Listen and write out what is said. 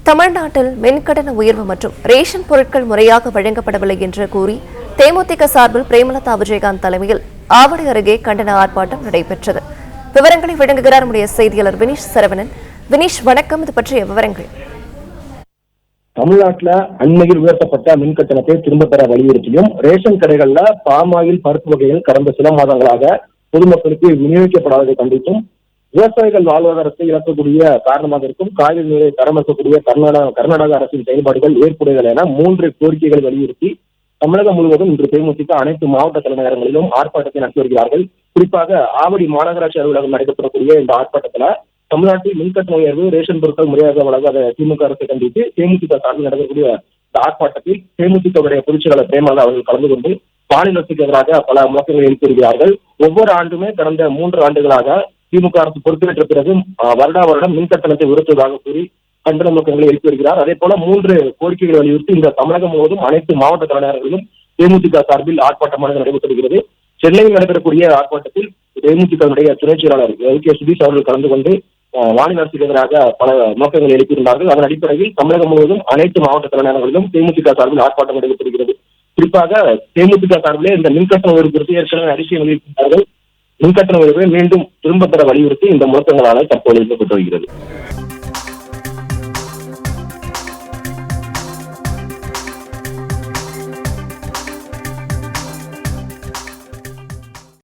தமிழ்நாட்டில் மின்கட்டண உயர்வு மற்றும் ரேஷன் பொருட்கள் முறையாக வழங்கப்படவில்லை என்று கூறி தேமுதிக சார்பில் பிரேமலதா விஜயகாந்த் தலைமையில் ஆவடி அருகே கண்டன ஆர்ப்பாட்டம் நடைபெற்றது. விவரங்களை வழங்குகிறார் நம்முடைய செய்தியாளர் வினீஷ் சரவணன். வினீஷ், வணக்கம். இது பற்றிய விவரங்கள். தமிழ்நாட்டில் அண்மையில் உயர்த்தப்பட்ட மின் கட்டணத்தை திரும்ப பெற வலியுறுத்தியும் ரேஷன் கடைகள்ல பாமாயில் பருப்பு வகைகள் கடந்த சில மாதங்களாக பொதுமக்களுக்கு விநியோகிக்கப்படாததை கண்டித்தும் விவசாயிகள் வாழ்வாதாரத்தை இழக்கக்கூடிய காரணமாக இருக்கும் காய்கறி நீரை தரம் இருக்கக்கூடிய கர்நாடக அரசின் செயல்பாடுகள் ஏற்புடையது என 3 கோரிக்கைகளை வலியுறுத்தி தமிழகம் முழுவதும் இன்று தேமுதிக அனைத்து மாவட்ட தலைநகரங்களிலும் ஆர்ப்பாட்டத்தை நடத்தி வருகிறார்கள். குறிப்பாக ஆவடி மாநகராட்சி அலுவலகம் நடைபெறக்கூடிய இந்த ஆர்ப்பாட்டத்தில் தமிழ்நாட்டில் மின்கட்டண உயர்வு, ரேஷன் பொருட்கள் முறையாக வழங்காத திமுக அரசை கண்டித்து தேமுதிக சார்பில் நடக்கக்கூடிய இந்த ஆர்ப்பாட்டத்தில் தேமுதிகவுடைய பொதுச் செயலாளர் பிரேமலதா அவர்கள் கலந்து கொண்டு மாநில அரசுக்கு எதிராக பல முழக்கங்களை எழுப்பி வருகிறார்கள். ஒவ்வொரு ஆண்டுமே கடந்த 3 ஆண்டுகளாக திமுக அரசு பொறுப்பேற்ற பிறகு வருடம் மின் கட்டணத்தை உயர்த்துவதாக கூறி கண்டன முழக்கங்களை எழுப்பி வருகிறார். அதே போல 3 கோரிக்கைகளை வலியுறுத்தி இந்த தமிழகம் முழுவதும் அனைத்து மாவட்ட தலைநகர்களிலும் தேமுதிக சார்பில் ஆர்ப்பாட்டமானது நடைபெற்று வருகிறது. சென்னையில் நடைபெறக்கூடிய ஆர்ப்பாட்டத்தில் தேமுதிகவுடைய துணைச் செயலாளர் கே சுதீஷ் அவர்கள் கலந்து கொண்டு மாநில அரசுக்கு எதிராக பல நோக்கங்களை எழுப்பியிருந்தார்கள். அதன் அடிப்படையில் தமிழகம் முழுவதும் அனைத்து மாவட்ட தலைநகர்களிலும் தேமுதிக சார்பில் ஆர்ப்பாட்டம் நடைபெற்றிருக்கிறது. குறிப்பாக தேமுதிக சார்பிலே இந்த மின்கட்டண உயர்வு குறித்து ஏற்கனவே அறிக்கை வெளியிட்டிருந்தார்கள். மின்கட்டண உயர்வை மீண்டும் திரும்ப பெற வலியுறுத்தி இந்த முழக்கங்களால் தற்போது எழுப்பப்பட்டு வருகிறது.